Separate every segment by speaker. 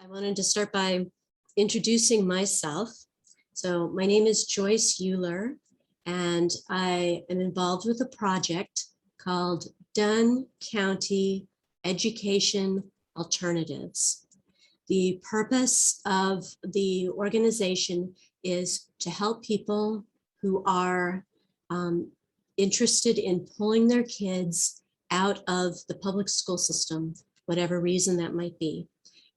Speaker 1: I wanted to start by introducing myself. So my name is Joyce Euler, and I am involved with a project called Dunn County Education Alternatives. The purpose of the organization is to help people who are interested in pulling their kids out of the public school system, whatever reason that might be,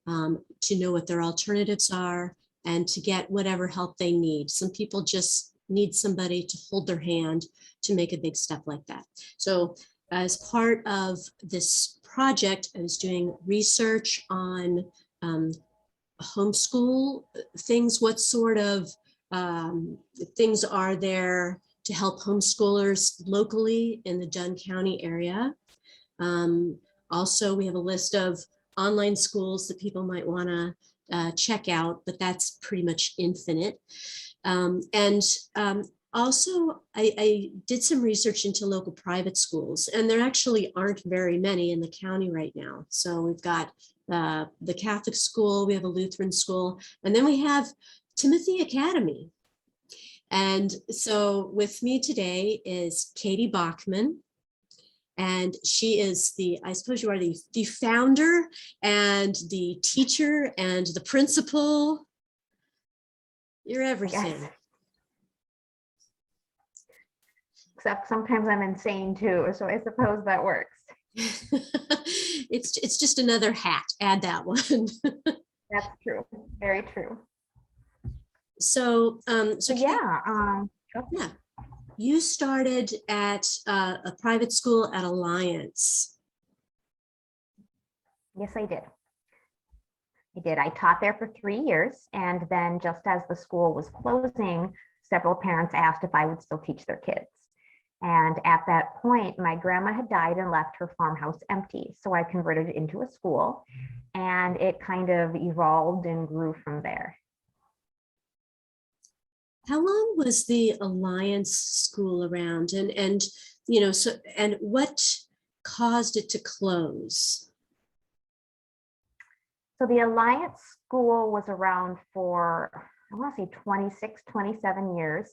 Speaker 1: to know what their alternatives are and to get whatever help they need. Some people just need somebody to hold their hand to make a big step like that. So as part of this project, I was doing research on homeschool things. What sort of things are there to help homeschoolers locally in the Dunn County area? Also, we have a list of online schools that people might want to check out, but that's pretty much infinite. Also, I did some research into local private schools, and there actually aren't very many in the county right now. So we've got the Catholic school, we have a Lutheran school, and then we have Timothy Academy. And so with me today is Katie Bochman. And she is I suppose you are the founder and the teacher and the principal. You're everything.
Speaker 2: Yes. Except sometimes I'm insane too, so I suppose that works.
Speaker 1: It's just another hat. Add that one.
Speaker 2: That's true. Very true.
Speaker 1: So
Speaker 2: yeah.
Speaker 1: Yeah. You started at a private school at Alliance.
Speaker 2: Yes, I did. I taught there for 3 years, and then just as the school was closing, several parents asked if I would still teach their kids. And at that point, my grandma had died and left her farmhouse empty. So I converted it into a school, and it kind of evolved and grew from there.
Speaker 1: How long was the Alliance school around, and what caused it to close?
Speaker 2: So the Alliance school was around for, I want to say 26, 27 years.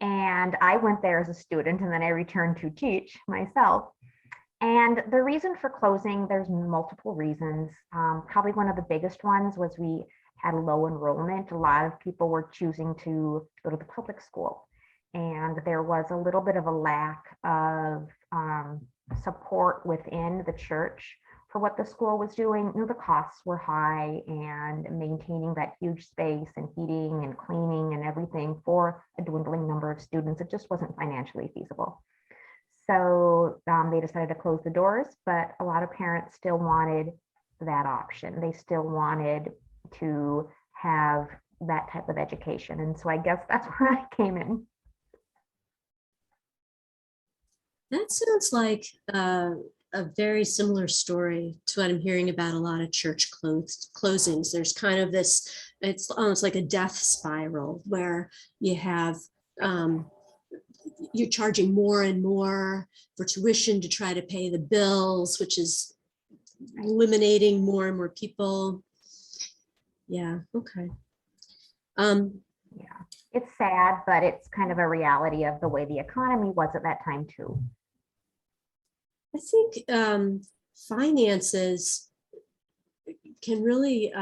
Speaker 2: And I went there as a student, and then I returned to teach myself. And the reason for closing, there's multiple reasons. Probably one of the biggest ones was we had low enrollment. A lot of people were choosing to go to the public school. And there was a little bit of a lack of support within the church for what the school was doing. The costs were high, and maintaining that huge space and heating and cleaning and everything for a dwindling number of students, it just wasn't financially feasible. So they decided to close the doors, but a lot of parents still wanted that option. They still wanted to have that type of education. And so I guess that's where I came in.
Speaker 1: That sounds like a very similar story to what I'm hearing about a lot of church closings. There's kind of this, it's almost like a death spiral where you have, you're charging more and more for tuition to try to pay the bills, which is eliminating more and more people. Yeah, okay.
Speaker 2: Yeah, it's sad, but it's kind of a reality of the way the economy was at that time too.
Speaker 1: I think finances can really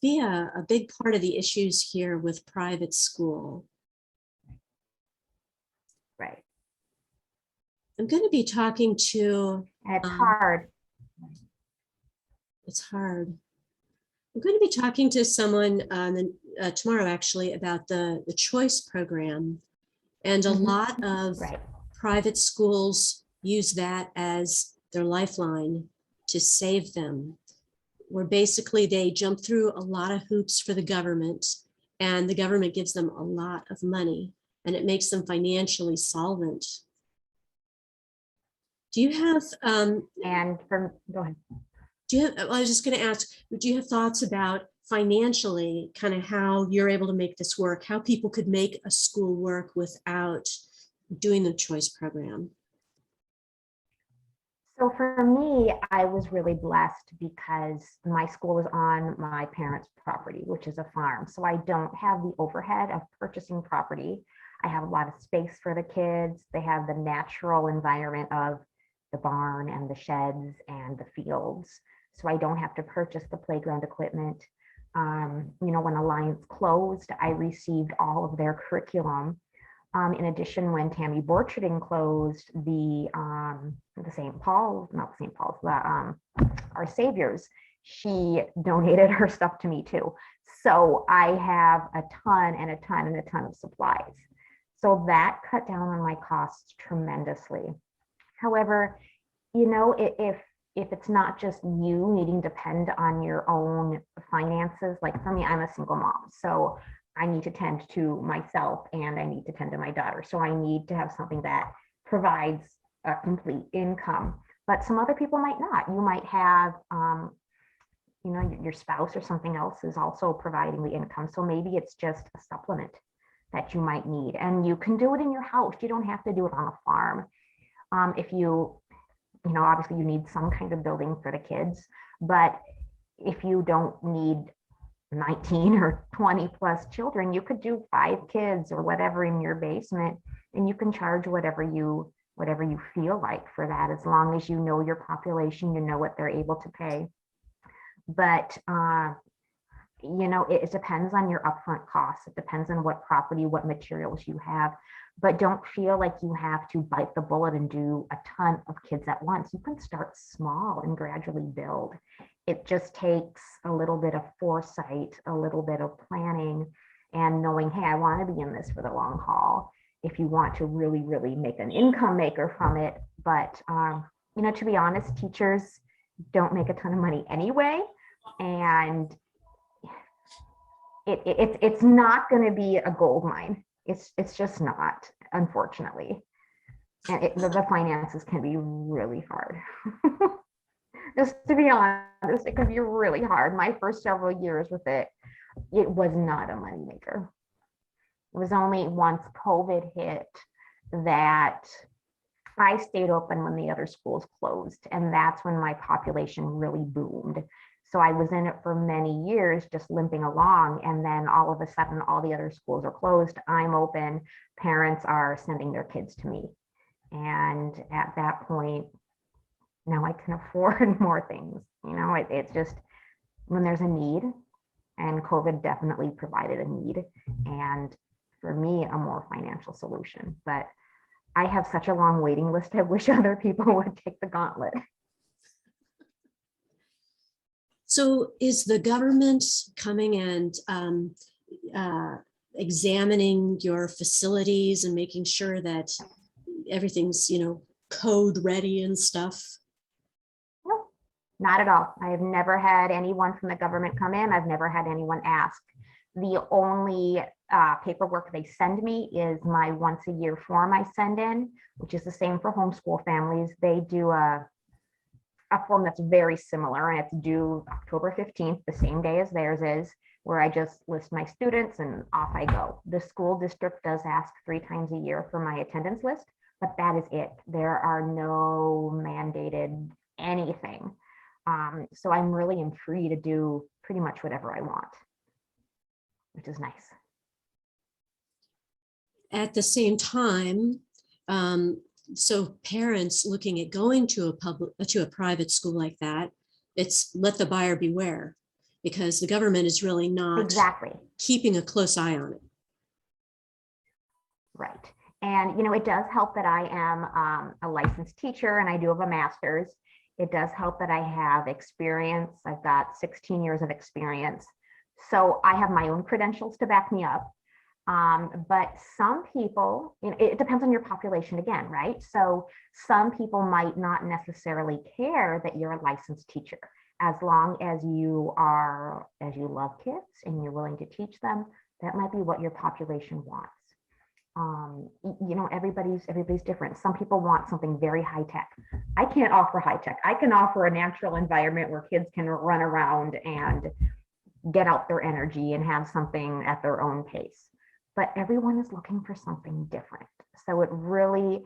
Speaker 1: be a big part of the issues here with private school.
Speaker 2: Right.
Speaker 1: I'm going to be talking to.
Speaker 2: And it's hard.
Speaker 1: It's hard. I'm going to be talking to someone tomorrow, actually, about the choice program, and a lot of private schools use that as their lifeline to save them, where basically they jump through a lot of hoops for the government, and the government gives them a lot of money, and it makes them financially solvent. Do you have
Speaker 2: go ahead.
Speaker 1: I was just going to ask, do you have thoughts about financially kind of how you're able to make this work, how people could make a school work without doing the choice program?
Speaker 2: So for me, I was really blessed because my school was on my parents' property, which is a farm. So I don't have the overhead of purchasing property. I have a lot of space for the kids. They have the natural environment of the barn and the sheds and the fields. So I don't have to purchase the playground equipment. When Alliance closed, I received all of their curriculum. In addition, when Tammy Borcherding closed, the St. Paul's, not St. Paul's, Our Saviors, she donated her stuff to me too. So I have a ton and a ton and a ton of supplies. So that cut down on my costs tremendously. However, if it's not just you needing to depend on your own finances, like for me, I'm a single mom. So I need to tend to myself and I need to tend to my daughter. So I need to have something that provides a complete income. But some other people might not. You might have, your spouse or something else is also providing the income. So maybe it's just a supplement that you might need. And you can do it in your house. You don't have to do it on a farm. If obviously you need some kind of building for the kids, but if you don't need 19 or 20 plus children, you could do 5 kids or whatever in your basement, and you can charge whatever you feel like for that, as long as you know your population, you know what they're able to pay. But it depends on your upfront costs. It depends on what property, what materials you have, but don't feel like you have to bite the bullet and do a ton of kids at once. You can start small and gradually build. It just takes a little bit of foresight, a little bit of planning, and knowing, hey, I want to be in this for the long haul. If you want to really, really make an income maker from it. But, to be honest, teachers don't make a ton of money anyway. And it's not going to be a gold mine. It's just not, unfortunately. And the finances can be really hard. Just to be honest, it can be really hard. My first several years with it was not a moneymaker. It was only once COVID hit that I stayed open when the other schools closed. And that's when my population really boomed. So I was in it for many years, just limping along. And then all of a sudden, all the other schools are closed. I'm open. Parents are sending their kids to me. And at that point, now I can afford more things. It's just when there's a need, and COVID definitely provided a need. And for me, a more financial solution. But I have such a long waiting list. I wish other people would take the gauntlet.
Speaker 1: So is the government coming and examining your facilities and making sure that everything's, code ready and stuff?
Speaker 2: No, not at all. I have never had anyone from the government come in. I've never had anyone ask. The only paperwork they send me is my once a year form I send in, which is the same for homeschool families. They do a form that's very similar, and it's due October 15th, the same day as theirs is, where I just list my students and off I go. The school district does ask 3 times a year for my attendance list, but that is it. There are no mandated anything. So I'm really free to do pretty much whatever I want, which is nice.
Speaker 1: At the same time, so parents looking at going to a private school like that, it's let the buyer beware, because the government is really not
Speaker 2: exactly
Speaker 1: keeping a close eye on it.
Speaker 2: Right. And, it does help that I am a licensed teacher and I do have a master's. It does help that I have experience. I've got 16 years of experience. So I have my own credentials to back me up. But some people, it depends on your population again, right? So some people might not necessarily care that you're a licensed teacher, as long as you love kids and you're willing to teach them. That might be what your population wants. Everybody's different. Some people want something very high tech. I can't offer high tech. I can offer a natural environment where kids can run around and get out their energy and have something at their own pace. But everyone is looking for something different. So it really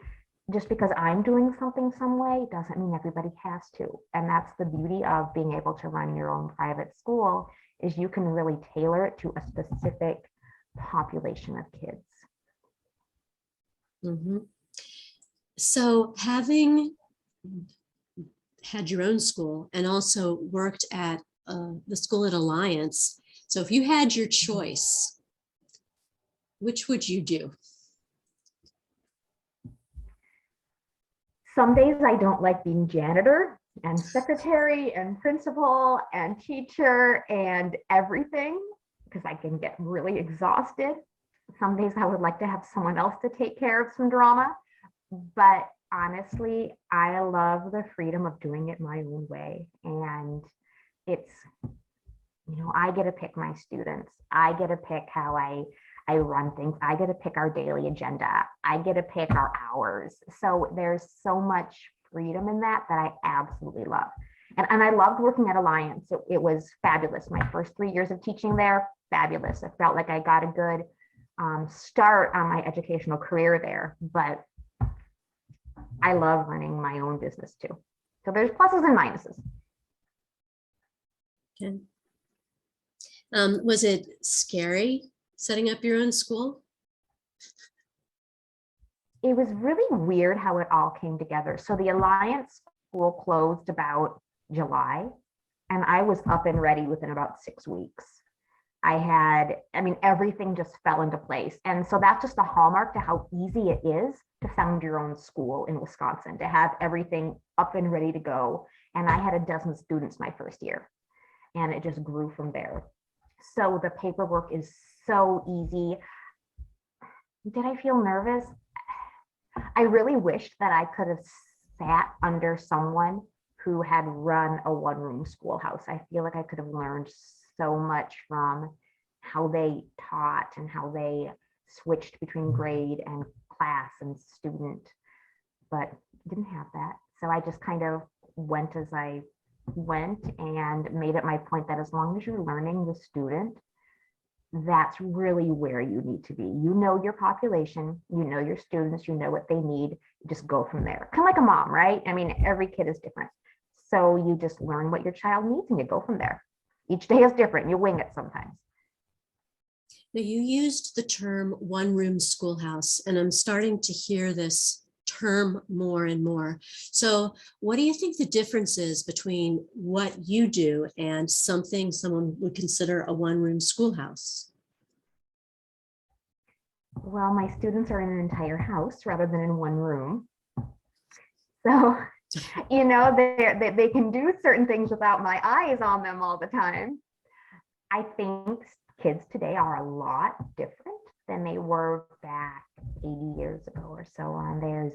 Speaker 2: just because I'm doing something some way doesn't mean everybody has to. And that's the beauty of being able to run your own private school, is you can really tailor it to a specific population of kids.
Speaker 1: Mhm. So having had your own school and also worked at the school at Alliance, so if you had your choice, which would you do?
Speaker 2: Some days I don't like being janitor and secretary and principal and teacher and everything, because I can get really exhausted. Some days I would like to have someone else to take care of some drama. But honestly, I love the freedom of doing it my own way. And it's, I get to pick my students. I get to pick how I run things. I get to pick our daily agenda. I get to pick our hours. So there's so much freedom in that I absolutely love. And I loved working at Alliance. It was fabulous. My first 3 years of teaching there, fabulous. I felt like I got a good start on my educational career there, but I love running my own business too. So there's pluses and minuses.
Speaker 1: Okay. Was it scary setting up your own school?
Speaker 2: It was really weird how it all came together. So the Alliance school closed about July, and I was up and ready within about 6 weeks. Everything just fell into place. And so that's just a hallmark to how easy it is to found your own school in Wisconsin, to have everything up and ready to go. And I had a dozen students my first year, and it just grew from there. So the paperwork is so easy. Did I feel nervous? I really wished that I could have sat under someone who had run a one-room schoolhouse. I feel like I could have learned so much from how they taught and how they switched between grade and class and student, but didn't have that. So I just kind of went as I went and made it my point that as long as you're learning the student, that's really where you need to be. You know your population, you know your students, you know what they need, just go from there. Kind of like a mom, right? Every kid is different. So you just learn what your child needs and you go from there. Each day is different. You wing it sometimes.
Speaker 1: Now, you used the term one-room schoolhouse, and I'm starting to hear this term more and more. So what do you think the difference is between what you do and something someone would consider a one-room schoolhouse?
Speaker 2: Well, my students are in an entire house rather than in one room. So, they can do certain things without my eyes on them all the time. I think kids today are a lot different than they were back 80 years ago or so on. There's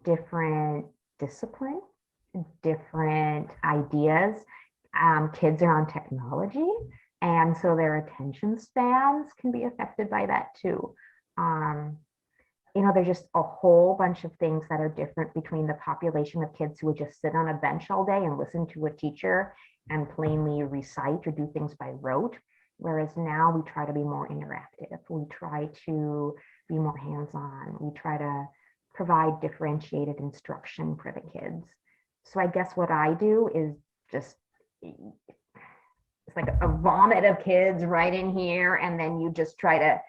Speaker 2: different discipline, different ideas. Kids are on technology, and so their attention spans can be affected by that too. There's just a whole bunch of things that are different between the population of kids who would just sit on a bench all day and listen to a teacher and plainly recite or do things by rote. Whereas now we try to be more interactive. We try to be more hands-on. We try to provide differentiated instruction for the kids. So I guess what I do is just, it's like a vomit of kids right in here. And then you just try to,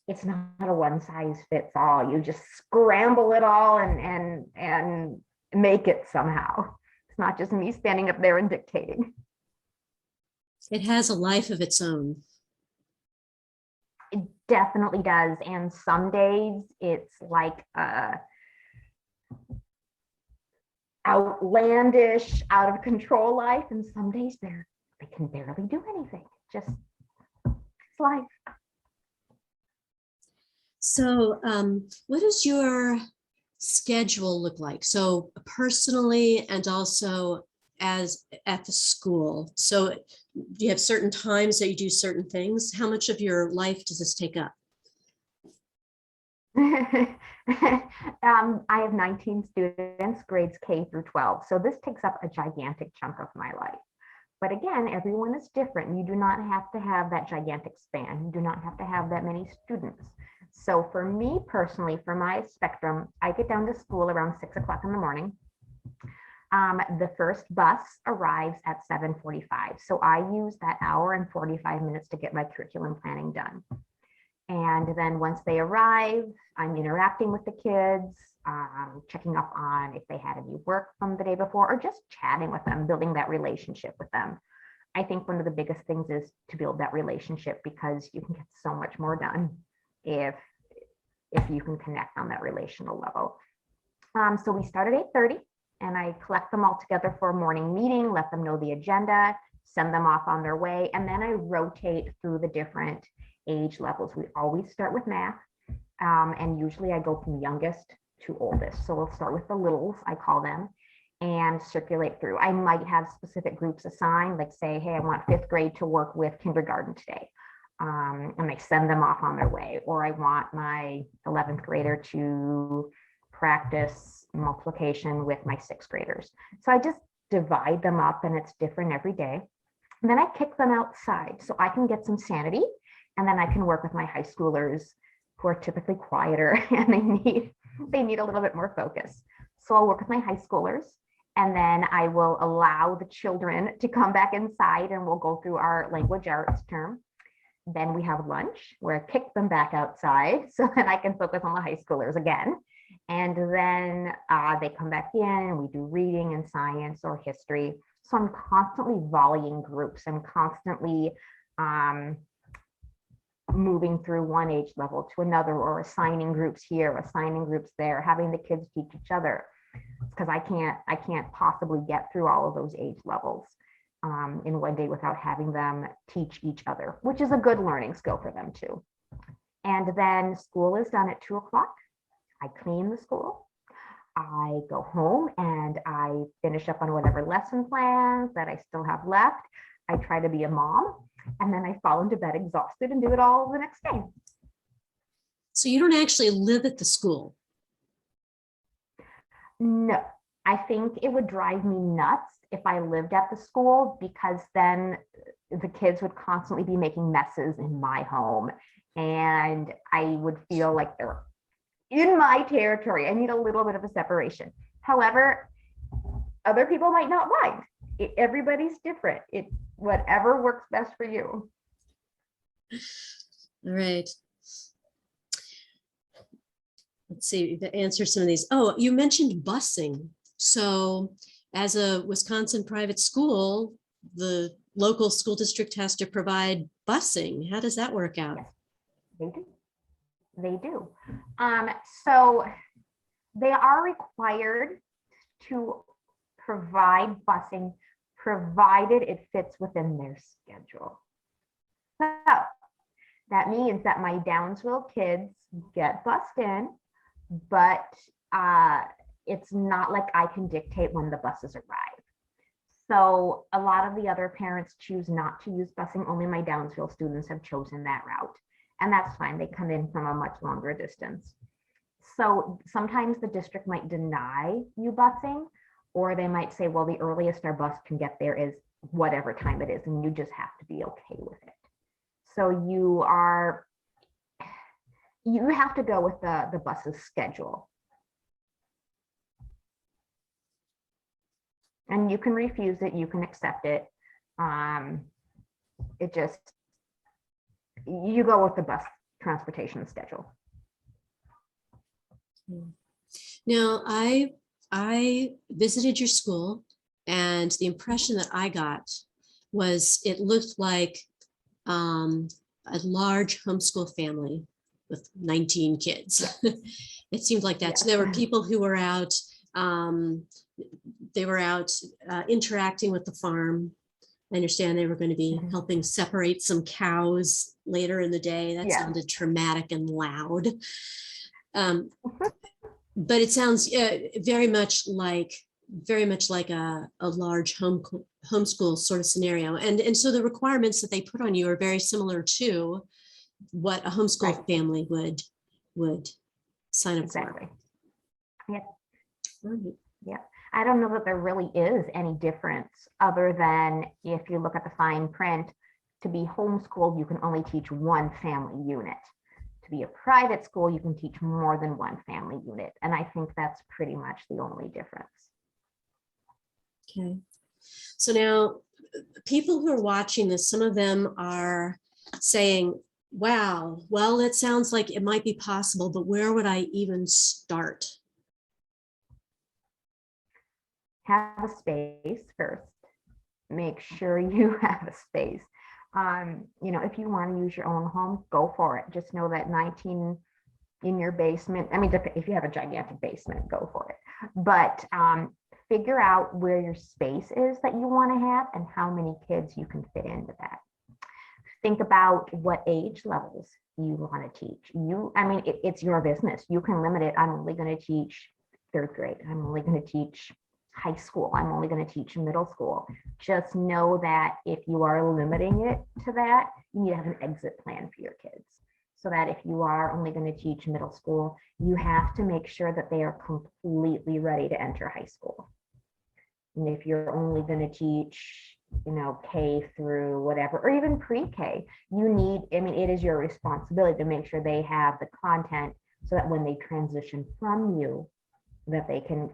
Speaker 2: it's not a one size fits all. You just scramble it all and make it somehow. It's not just me standing up there and dictating.
Speaker 1: It has a life of its own.
Speaker 2: It definitely does. And some days it's like outlandish, out of control life. And some days they can barely do anything. Just it's life.
Speaker 1: So what does your schedule look like? So personally and also as at the school. So do you have certain times that you do certain things? How much of your life does this take up?
Speaker 2: I have 19 students, grades K through 12. So this takes up a gigantic chunk of my life. But again, everyone is different. You do not have to have that gigantic span. You do not have to have that many students. So for me personally, for my spectrum, I get down to school around 6 o'clock in the morning. The first bus arrives at 7:45. So I use that hour and 45 minutes to get my curriculum planning done. And then once they arrive, I'm interacting with the kids, checking up on if they had any work from the day before, or just chatting with them, building that relationship with them. I think one of the biggest things is to build that relationship, because you can get so much more done if you can connect on that relational level. So we start at 8:30, and I collect them all together for a morning meeting, let them know the agenda, send them off on their way, and then I rotate through the different age levels. We always start with math, and usually I go from youngest to oldest. So we'll start with the littles, I call them, and circulate through. I might have specific groups assigned, like say, hey, I want 5th grade to work with kindergarten today. And I send them off on their way. Or I want my 11th grader to practice multiplication with my 6th graders. So I just divide them up, and it's different every day. And then I kick them outside so I can get some sanity. And then I can work with my high schoolers who are typically quieter and they need a little bit more focus. So I'll work with my high schoolers, and then I will allow the children to come back inside, and we'll go through our language arts term. Then we have lunch where I kick them back outside so that I can focus on the high schoolers again. And then they come back in and we do reading and science or history. So I'm constantly volleying groups. I'm constantly moving through one age level to another, or assigning groups here, assigning groups there, having the kids teach each other, because I can't possibly get through all of those age levels in one day without having them teach each other, which is a good learning skill for them too. And then school is done at 2 o'clock. I clean the school. I go home and I finish up on whatever lesson plans that I still have left. I try to be a mom, and then I fall into bed exhausted and do it all the next day.
Speaker 1: So you don't actually live at the school?
Speaker 2: No, I think it would drive me nuts if I lived at the school, because then the kids would constantly be making messes in my home, and I would feel like they're in my territory. I need a little bit of a separation. However, other people might not mind. Everybody's different. Whatever works best for you.
Speaker 1: All right. Let's see, to answer some of these. Oh, you mentioned busing. So as a Wisconsin private school, the local school district has to provide busing. How does that work out?
Speaker 2: Yes, they do. They do. So they are required to provide busing, provided it fits within their schedule. So that means that my Downsville kids get bused in, but it's not like I can dictate when the buses arrive. So a lot of the other parents choose not to use busing. Only my Downsville students have chosen that route. And that's fine. They come in from a much longer distance. So sometimes the district might deny you busing, or they might say, well, the earliest our bus can get there is whatever time it is, and you just have to be okay with it. So you have to go with the bus's schedule. And you can refuse it, you can accept it. You go with the bus transportation schedule.
Speaker 1: Now, I visited your school, and the impression that I got was it looked like a large homeschool family with 19 kids. It seemed like that.
Speaker 2: Yeah.
Speaker 1: So there were people who were out, interacting with the farm. I understand they were going to be helping separate some cows later in the day. That sounded traumatic and loud. But it sounds very much like a large homeschool sort of scenario. And so the requirements that they put on you are very similar to what a homeschool family would sign up for.
Speaker 2: Yeah.
Speaker 1: Right.
Speaker 2: Yeah. I don't know that there really is any difference, other than if you look at the fine print, to be homeschooled, you can only teach one family unit. To be a private school, you can teach more than one family unit. And I think that's pretty much the only difference.
Speaker 1: Okay. So now people who are watching this, some of them are saying, wow, well, it sounds like it might be possible, but where would I even start?
Speaker 2: Have a space first. Make sure you have a space. If you want to use your own home, go for it. Just know that 19 in your basement, I mean, if you have a gigantic basement, go for it. But figure out where your space is that you want to have and how many kids you can fit into that. Think about what age levels you want to teach. It's your business. You can limit it. I'm only going to teach third grade. I'm only going to teach high school. I'm only going to teach middle school. Just know that if you are limiting it to that, you need to have an exit plan for your kids. So that if you are only going to teach middle school, you have to make sure that they are completely ready to enter high school. And if you're only going to teach, K through whatever, or even pre-K, it is your responsibility to make sure they have the content so that when they transition from you, that they can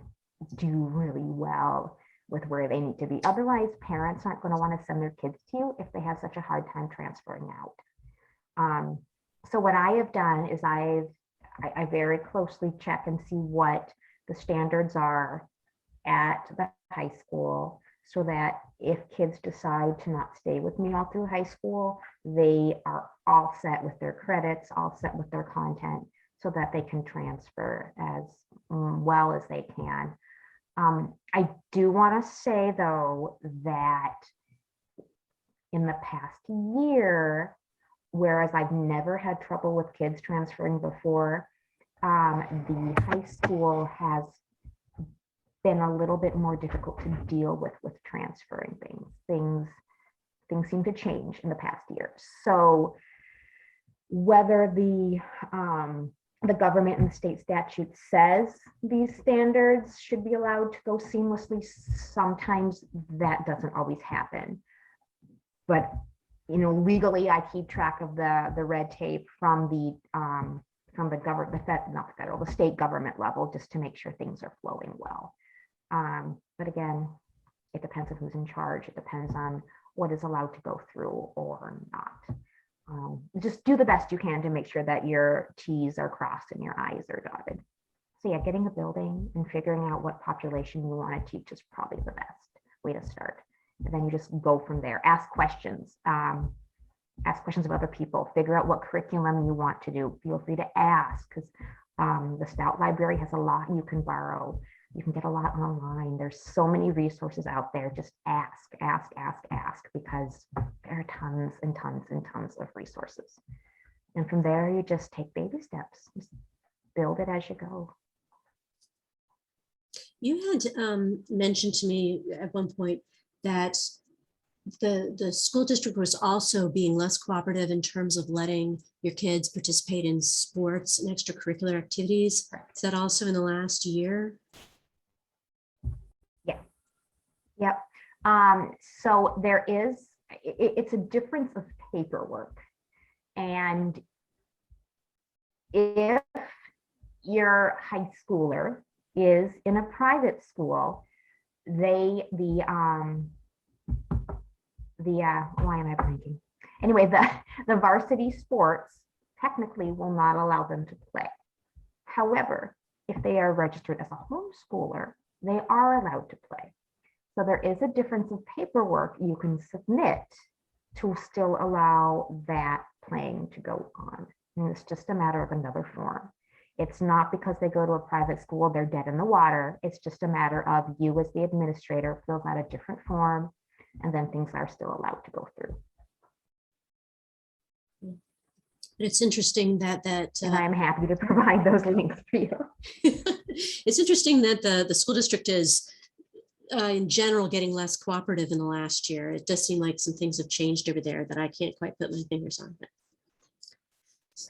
Speaker 2: do really well with where they need to be. Otherwise, parents aren't going to want to send their kids to you if they have such a hard time transferring out. So what I have done is I very closely check and see what the standards are at the high school, so that if kids decide to not stay with me all through high school, they are all set with their credits, all set with their content, so that they can transfer as well as they can. I do want to say, though, that in the past year, whereas I've never had trouble with kids transferring before, the high school has been a little bit more difficult to deal with transferring things. Things seem to change in the past year. So whether the government and the state statute says these standards should be allowed to go seamlessly, sometimes that doesn't always happen. But legally, I keep track of the red tape from the government, the state government level, just to make sure things are flowing well. But again, it depends on who's in charge. It depends on what is allowed to go through or not. Just do the best you can to make sure that your T's are crossed and your I's are dotted. So yeah, getting a building and figuring out what population you want to teach is probably the best way to start. And then you just go from there. Ask questions. Ask questions of other people. Figure out what curriculum you want to do. Feel free to ask, because the Stout Library has a lot you can borrow. You can get a lot online. There's so many resources out there. Just ask, because there are tons and tons and tons of resources. And from there, you just take baby steps. Just build it as you go.
Speaker 1: You had mentioned to me at one point that the school district was also being less cooperative in terms of letting your kids participate in sports and extracurricular activities. Is that also in the last year?
Speaker 2: Yeah. Yep. So there is, it's a difference of paperwork. And if your high schooler is in a private school, why am I blanking? Anyway, the varsity sports technically will not allow them to play. However, if they are registered as a homeschooler, they are allowed to play. So there is a difference of paperwork you can submit to still allow that playing to go on. And it's just a matter of another form. It's not because they go to a private school, they're dead in the water. It's just a matter of you as the administrator fills out a different form, and then things are still allowed to go through.
Speaker 1: It's interesting that
Speaker 2: and I'm happy to provide those links for you.
Speaker 1: It's interesting that the school district is in general getting less cooperative in the last year. It does seem like some things have changed over there that I can't quite put my fingers on.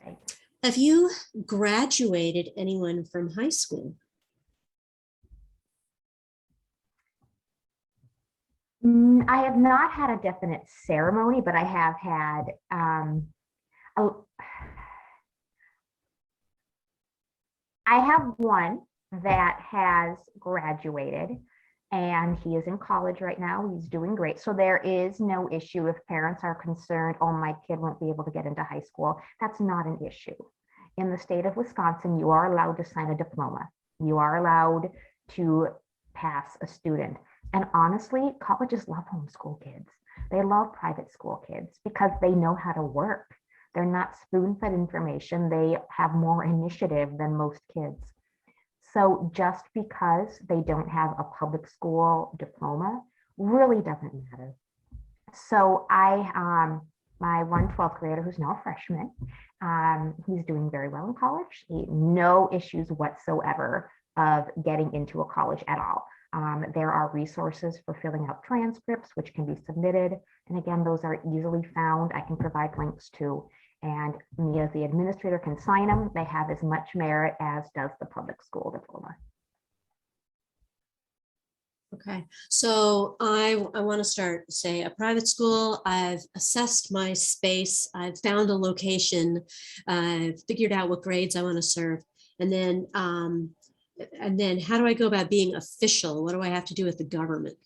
Speaker 2: Right.
Speaker 1: Have you graduated anyone from high school?
Speaker 2: I have not had a definite ceremony, but I have had I have one that has graduated and he is in college right now. He's doing great. So there is no issue if parents are concerned, oh, my kid won't be able to get into high school. That's not an issue. In the state of Wisconsin, you are allowed to sign a diploma. You are allowed to pass a student. And honestly, colleges love homeschool kids. They love private school kids because they know how to work. They're not spoon-fed information. They have more initiative than most kids. So just because they don't have a public school diploma really doesn't matter. So my 12th grader, who's now a freshman, he's doing very well in college. No issues whatsoever of getting into a college at all. There are resources for filling out transcripts, which can be submitted. And again, those are easily found. I can provide links to, and me as the administrator can sign them. They have as much merit as does the public school diploma.
Speaker 1: Okay, so I want to start, say, a private school. I've assessed my space. I've found a location. I've figured out what grades I want to serve. And then how do I go about being official? What do I have to do with the government?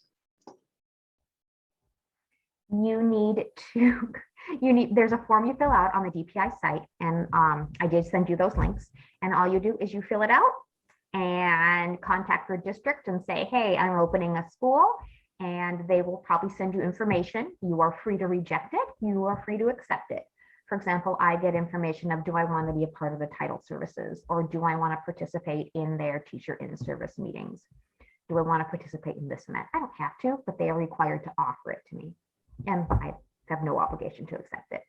Speaker 2: There's a form you fill out on the DPI site, and I did send you those links, and all you do is you fill it out and contact your district and say, hey, I'm opening a school, and they will probably send you information. You are free to reject it. You are free to accept it. For example, I get information of, do I want to be a part of the title services, or do I want to participate in their teacher in-service meetings? Do I want to participate in this and that? I don't have to, but they are required to offer it to me, and I have no obligation to accept it.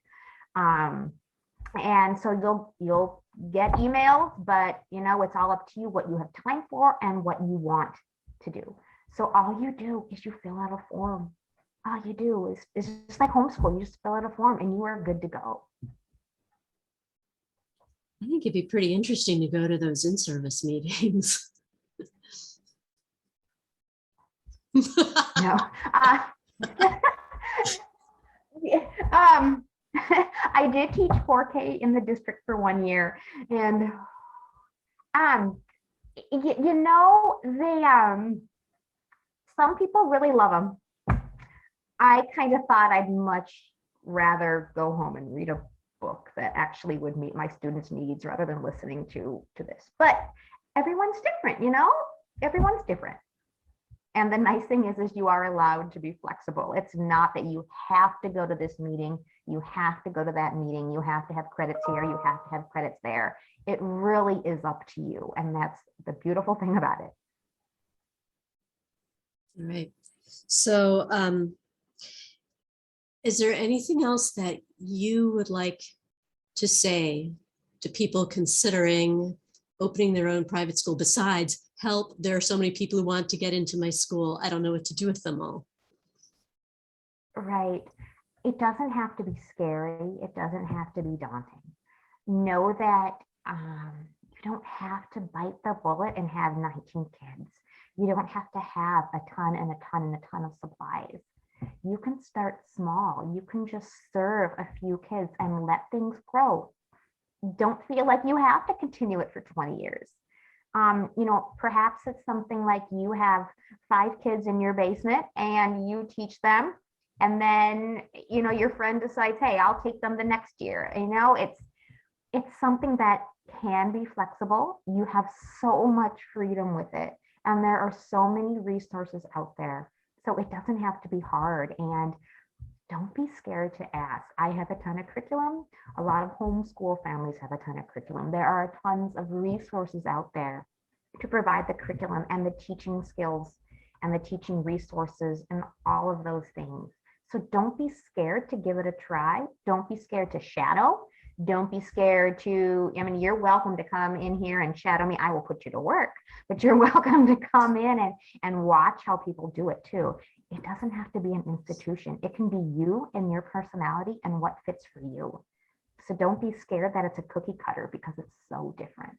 Speaker 2: And so you'll get emails, but it's all up to you what you have time for and what you want to do. So all you do is you fill out a form. All you do is just like homeschool. You just fill out a form and you are good to go.
Speaker 1: I think it'd be pretty interesting to go to those in-service meetings.
Speaker 2: No. I did teach 4K in the district for 1 year, and some people really love them. I kind of thought I'd much rather go home and read a book that actually would meet my students' needs rather than listening to this. But everyone's different, everyone's different. And the nice thing is you are allowed to be flexible. It's not that you have to go to this meeting, you have to go to that meeting, you have to have credits here, you have to have credits there. It really is up to you. And that's the beautiful thing about it.
Speaker 1: All right. So is there anything else that you would like to say to people considering opening their own private school besides, help, there are so many people who want to get into my school, I don't know what to do with them all?
Speaker 2: Right. It doesn't have to be scary. It doesn't have to be daunting. Know that you don't have to bite the bullet and have 19 kids. You don't have to have a ton and a ton and a ton of supplies. You can start small. You can just serve a few kids and let things grow. Don't feel like you have to continue it for 20 years. Perhaps it's something like you have 5 kids in your basement and you teach them, and then, your friend decides, hey, I'll take them the next year. It's something that can be flexible. You have so much freedom with it, and there are so many resources out there. So it doesn't have to be hard, and don't be scared to ask. I have a ton of curriculum. A lot of homeschool families have a ton of curriculum. There are tons of resources out there to provide the curriculum and the teaching skills and the teaching resources and all of those things. So don't be scared to give it a try. Don't be scared to shadow. Don't be scared to, you're welcome to come in here and shadow me. I will put you to work, but you're welcome to come in and watch how people do it too. It doesn't have to be an institution. It can be you and your personality and what fits for you. So don't be scared that it's a cookie cutter, because it's so different.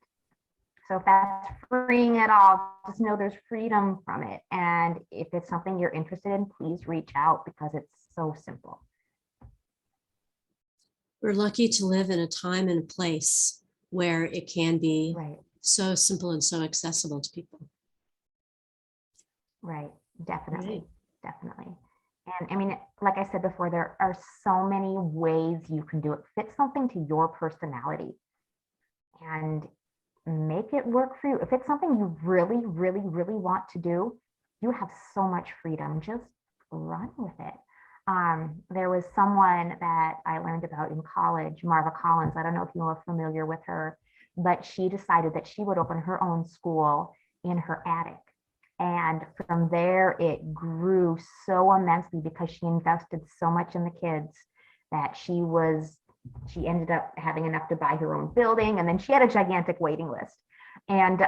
Speaker 2: So if that's freeing at all, just know there's freedom from it. And if it's something you're interested in, please reach out, because it's so simple.
Speaker 1: We're lucky to live in a time and a place where it can be
Speaker 2: Right.
Speaker 1: so simple and so accessible to people.
Speaker 2: Right. Definitely.
Speaker 1: Right.
Speaker 2: Definitely. And I mean, like I said before, there are so many ways you can do it. Fit something to your personality and make it work for you. If it's something you really, really, really want to do, you have so much freedom. Just run with it. There was someone that I learned about in college, Marva Collins. I don't know if you are familiar with her, but she decided that she would open her own school in her attic. And from there, it grew so immensely because she invested so much in the kids that she ended up having enough to buy her own building. And then she had a gigantic waiting list. And,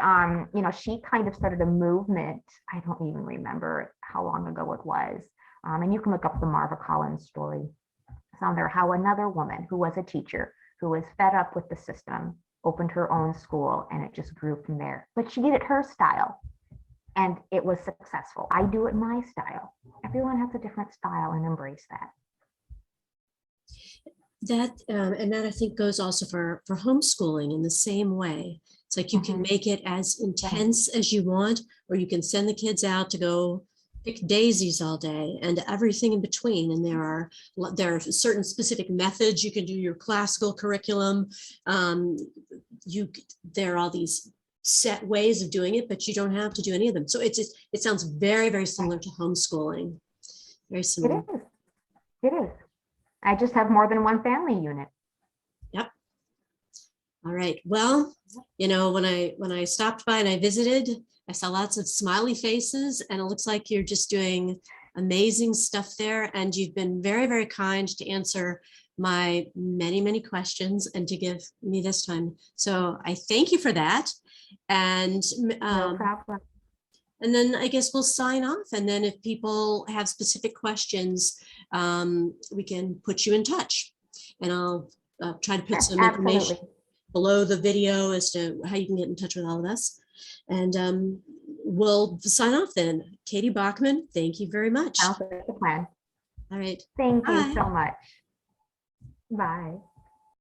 Speaker 2: she kind of started a movement. I don't even remember how long ago it was. And you can look up the Marva Collins story. It's on there how another woman who was a teacher, who was fed up with the system, opened her own school, and it just grew from there. But she did it her style. And it was successful. I do it my style. Everyone has a different style, and embrace that.
Speaker 1: And that I think goes also for homeschooling in the same way. It's like you can make it as intense as you want, or you can send the kids out to go pick daisies all day and everything in between. And there are certain specific methods you can do your classical curriculum. There are all these set ways of doing it, but you don't have to do any of them. So it sounds very, very similar to homeschooling. Very similar.
Speaker 2: It is. It is. I just have more than one family unit.
Speaker 1: Yep. All right. Well, when I stopped by and I visited, I saw lots of smiley faces, and it looks like you're just doing amazing stuff there. And you've been very, very kind to answer my many, many questions and to give me this time. So I thank you for that. And
Speaker 2: No problem.
Speaker 1: and then I guess we'll sign off. And then if people have specific questions, we can put you in touch. And I'll try to put some information below the video as to how you can get in touch with all of us. And we'll sign off then. Katie Bochman, thank you very much.
Speaker 2: Sounds like a plan.
Speaker 1: All right.
Speaker 2: Thank
Speaker 1: Bye.
Speaker 2: you so much. Bye.